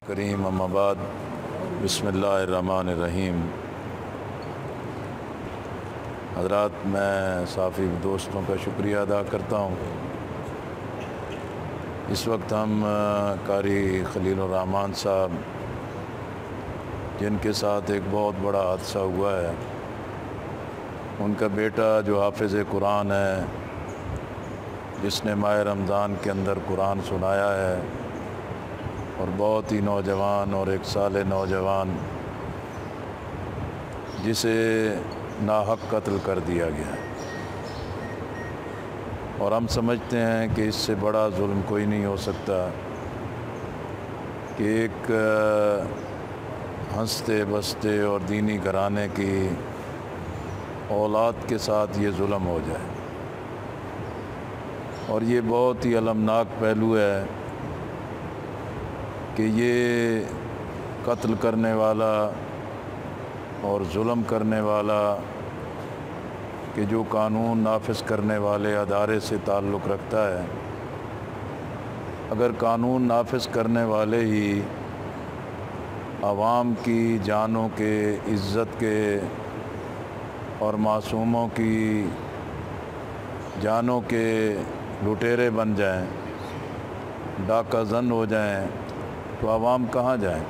کریم اما بعد بسم اللہ الرحمن الرحیم۔ حضرات، میں صحافی دوستوں کا شکریہ ادا کرتا ہوں۔ اس وقت ہم قاری خلیل الرحمان صاحب، جن کے ساتھ ایک بہت بڑا حادثہ ہوا ہے، ان کا بیٹا جو حافظ قرآن ہے، جس نے ماہ رمضان کے اندر قرآن سنایا ہے، اور بہت ہی نوجوان اور ایک سال نوجوان، جسے ناحق قتل کر دیا گیا ہے۔ اور ہم سمجھتے ہیں کہ اس سے بڑا ظلم کوئی نہیں ہو سکتا کہ ایک ہنستے بستے اور دینی گھرانے کی اولاد کے ساتھ یہ ظلم ہو جائے۔ اور یہ بہت ہی المناک پہلو ہے کہ یہ قتل کرنے والا اور ظلم کرنے والا کہ جو قانون نافذ کرنے والے ادارے سے تعلق رکھتا ہے، اگر قانون نافذ کرنے والے ہی عوام کی جانوں کے، عزت کے اور معصوموں کی جانوں کے لٹیرے بن جائیں، ڈاکہ زن ہو جائیں، تو عوام کہاں جائیں؟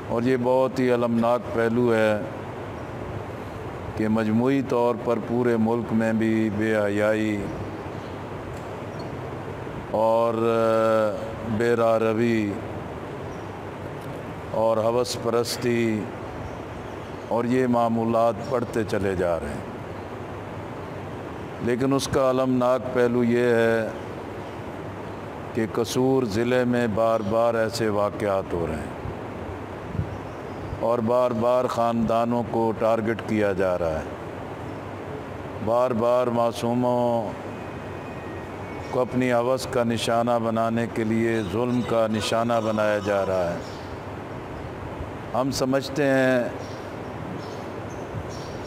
اور یہ بہت ہی المناک پہلو ہے کہ مجموعی طور پر پورے ملک میں بھی بے حیائی اور بے راہ روی اور ہوس پرستی اور یہ معمولات بڑھتے چلے جا رہے ہیں۔ لیکن اس کا المناک پہلو یہ ہے کہ قصور ضلع میں بار بار ایسے واقعات ہو رہے ہیں اور بار بار خاندانوں کو ٹارگٹ کیا جا رہا ہے، بار بار معصوموں کو اپنی ہوس کا نشانہ بنانے کے لیے ظلم کا نشانہ بنایا جا رہا ہے۔ ہم سمجھتے ہیں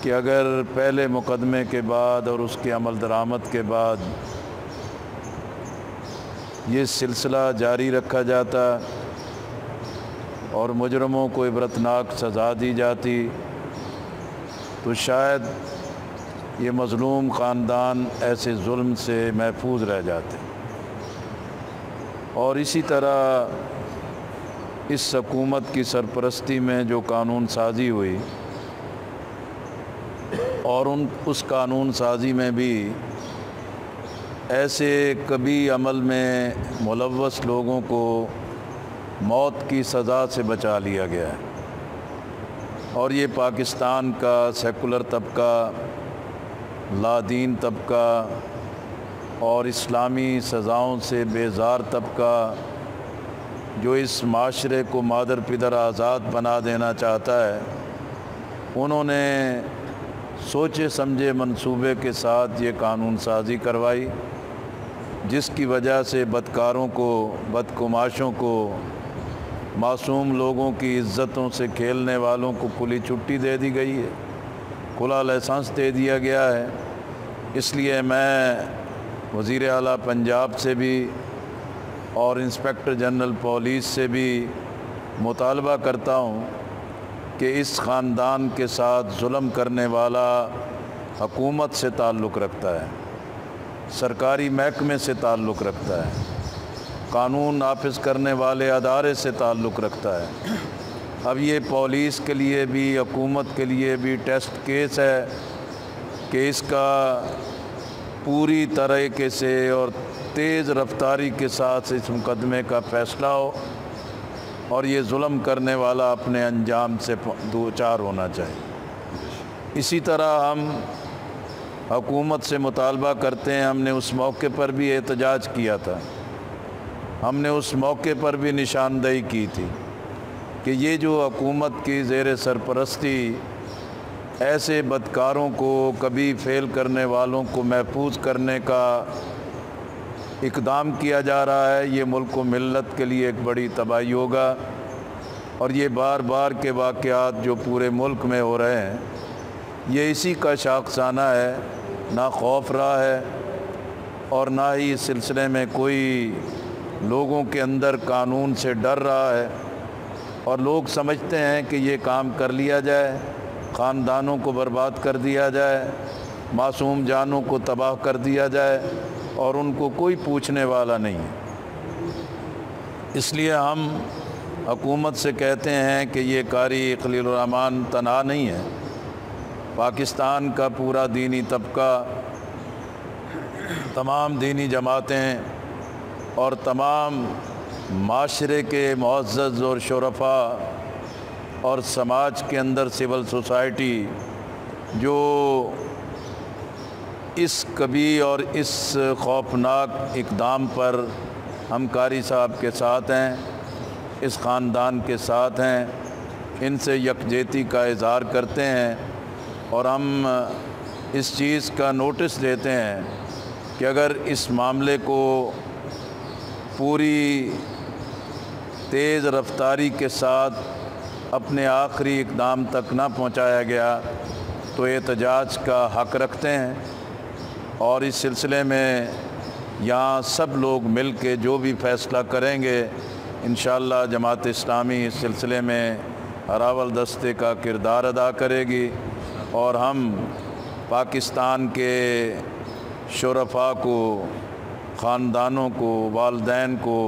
کہ اگر پہلے مقدمے کے بعد اور اس کی عمل درآمد کے بعد یہ سلسلہ جاری رکھا جاتا اور مجرموں کو عبرتناک سزا دی جاتی، تو شاید یہ مظلوم خاندان ایسے ظلم سے محفوظ رہ جاتے۔ اور اسی طرح اس حکومت کی سرپرستی میں جو قانون سازی ہوئی، اور اس قانون سازی میں بھی ایسے کبھی عمل میں ملوث لوگوں کو موت کی سزا سے بچا لیا گیا ہے۔ اور یہ پاکستان کا سیکولر طبقہ، لادین طبقہ اور اسلامی سزاؤں سے بیزار طبقہ، جو اس معاشرے کو مادر پدر آزاد بنا دینا چاہتا ہے، انہوں نے سوچے سمجھے منصوبے کے ساتھ یہ قانون سازی کروائی، جس کی وجہ سے بدکاروں کو، بدگماشوں کو، معصوم لوگوں کی عزتوں سے کھیلنے والوں کو کھلی چھٹی دے دی گئی ہے، کھلا لائسنس دے دیا گیا ہے۔ اس لیے میں وزیر اعلیٰ پنجاب سے بھی اور انسپکٹر جنرل پولیس سے بھی مطالبہ کرتا ہوں کہ اس خاندان کے ساتھ ظلم کرنے والا حکومت سے تعلق رکھتا ہے، سرکاری محکمے سے تعلق رکھتا ہے، قانون نافذ کرنے والے ادارے سے تعلق رکھتا ہے۔ اب یہ پولیس کے لیے بھی، حکومت کے لیے بھی ٹیسٹ کیس ہے کہ اس کا پوری طریقے سے اور تیز رفتاری کے ساتھ اس مقدمے کا فیصلہ ہو اور یہ ظلم کرنے والا اپنے انجام سے دوچار ہونا چاہیے۔ اسی طرح ہم حکومت سے مطالبہ کرتے ہیں، ہم نے اس موقع پر بھی احتجاج کیا تھا، ہم نے اس موقع پر بھی نشاندہی کی تھی کہ یہ جو حکومت کی زیر سرپرستی ایسے بدکاروں کو، کبھی فیل کرنے والوں کو محفوظ کرنے کا اقدام کیا جا رہا ہے، یہ ملک و ملت کے لیے ایک بڑی تباہی ہوگا۔ اور یہ بار بار کے واقعات جو پورے ملک میں ہو رہے ہیں، یہ اسی کا شاخسانہ ہے۔ نہ خوف رہا ہے اور نہ ہی اس سلسلے میں کوئی لوگوں کے اندر قانون سے ڈر رہا ہے اور لوگ سمجھتے ہیں کہ یہ کام کر لیا جائے، خاندانوں کو برباد کر دیا جائے، معصوم جانوں کو تباہ کر دیا جائے اور ان کو کوئی پوچھنے والا نہیں ہے۔ اس لیے ہم حکومت سے کہتے ہیں کہ یہ قاری خلیل الرحمان تنہا نہیں ہے، پاکستان کا پورا دینی طبقہ، تمام دینی جماعتیں اور تمام معاشرے کے معزز اور شرفاء اور سماج کے اندر سول سوسائٹی جو اس کبھی اور اس خوفناک اقدام پر ہم قاری صاحب کے ساتھ ہیں، اس خاندان کے ساتھ ہیں، ان سے یکجہتی کا اظہار کرتے ہیں اور ہم اس چیز کا نوٹس دیتے ہیں کہ اگر اس معاملے کو پوری تیز رفتاری کے ساتھ اپنے آخری اقدام تک نہ پہنچایا گیا تو احتجاج کا حق رکھتے ہیں، اور اس سلسلے میں یہاں سب لوگ مل کے جو بھی فیصلہ کریں گے انشاءاللہ جماعت اسلامی اس سلسلے میں اراول دستے کا کردار ادا کرے گی، اور ہم پاکستان کے شرفاء کو، خاندانوں کو، والدین کو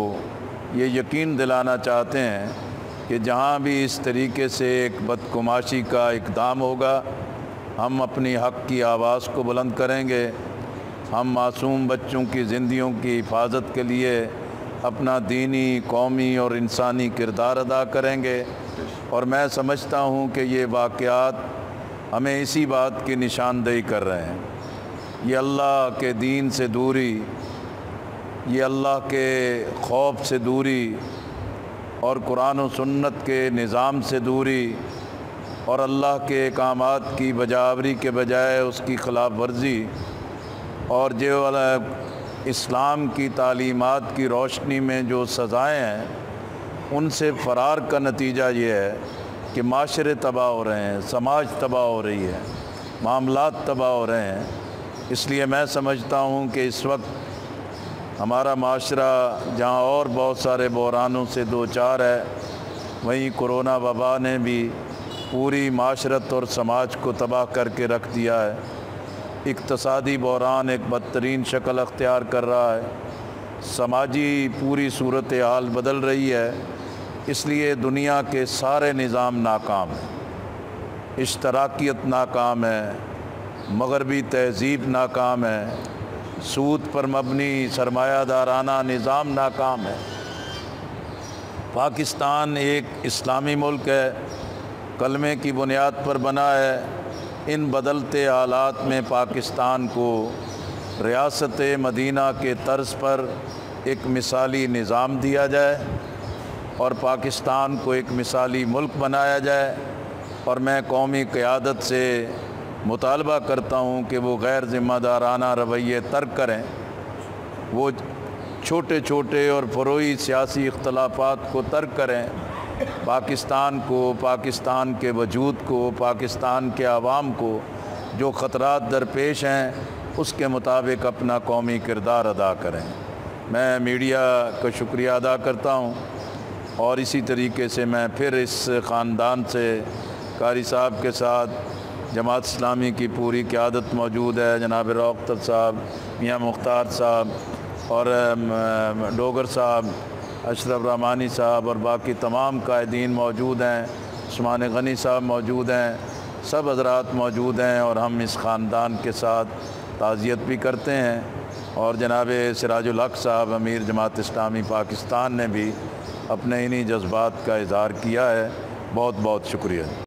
یہ یقین دلانا چاہتے ہیں کہ جہاں بھی اس طریقے سے ایک بدگماشی کا اقدام ہوگا ہم اپنی حق کی آواز کو بلند کریں گے، ہم معصوم بچوں کی زندگیوں کی حفاظت کے لیے اپنا دینی، قومی اور انسانی کردار ادا کریں گے، اور میں سمجھتا ہوں کہ یہ واقعات ہمیں اسی بات کی نشاندہی کر رہے ہیں۔ یہ اللہ کے دین سے دوری، یہ اللہ کے خوف سے دوری اور قرآن و سنت کے نظام سے دوری اور اللہ کے احکامات کی بجاوری کے بجائے اس کی خلاف ورزی، اور جو اسلام کی تعلیمات کی روشنی میں جو سزائیں ہیں ان سے فرار کا نتیجہ یہ ہے کہ معاشرے تباہ ہو رہے ہیں، سماج تباہ ہو رہی ہے، معاملات تباہ ہو رہے ہیں۔ اس لیے میں سمجھتا ہوں کہ اس وقت ہمارا معاشرہ جہاں اور بہت سارے بحرانوں سے دوچار ہے، وہیں کرونا وبا نے بھی پوری معاشرت اور سماج کو تباہ کر کے رکھ دیا ہے۔ اقتصادی بحران ایک بدترین شکل اختیار کر رہا ہے، سماجی پوری صورتحال بدل رہی ہے، اس لیے دنیا کے سارے نظام ناکام ہیں، اشتراکیت ناکام ہے، مغربی تہذیب ناکام ہے، سود پر مبنی سرمایہ دارانہ نظام ناکام ہے۔ پاکستان ایک اسلامی ملک ہے، کلمے کی بنیاد پر بنا ہے۔ ان بدلتے حالات میں پاکستان کو ریاست مدینہ کے طرز پر ایک مثالی نظام دیا جائے اور پاکستان کو ایک مثالی ملک بنایا جائے، اور میں قومی قیادت سے مطالبہ کرتا ہوں کہ وہ غیر ذمہ دارانہ رویے ترک کریں، وہ چھوٹے چھوٹے اور فروعی سیاسی اختلافات کو ترک کریں، پاکستان کو، پاکستان کے وجود کو، پاکستان کے عوام کو جو خطرات درپیش ہیں اس کے مطابق اپنا قومی کردار ادا کریں۔ میں میڈیا کا شکریہ ادا کرتا ہوں، اور اسی طریقے سے میں پھر اس خاندان سے قاری صاحب کے ساتھ جماعت اسلامی کی پوری قیادت موجود ہے، جناب روختر صاحب، میاں مختار صاحب اور ڈوگر صاحب، اشرف رحمانی صاحب اور باقی تمام قائدین موجود ہیں، عثمان غنی صاحب موجود ہیں، سب حضرات موجود ہیں، اور ہم اس خاندان کے ساتھ تعزیت بھی کرتے ہیں، اور جناب سراج الحق صاحب امیر جماعت اسلامی پاکستان نے بھی اپنے انہی جذبات کا اظہار کیا ہے۔ بہت بہت شکریہ۔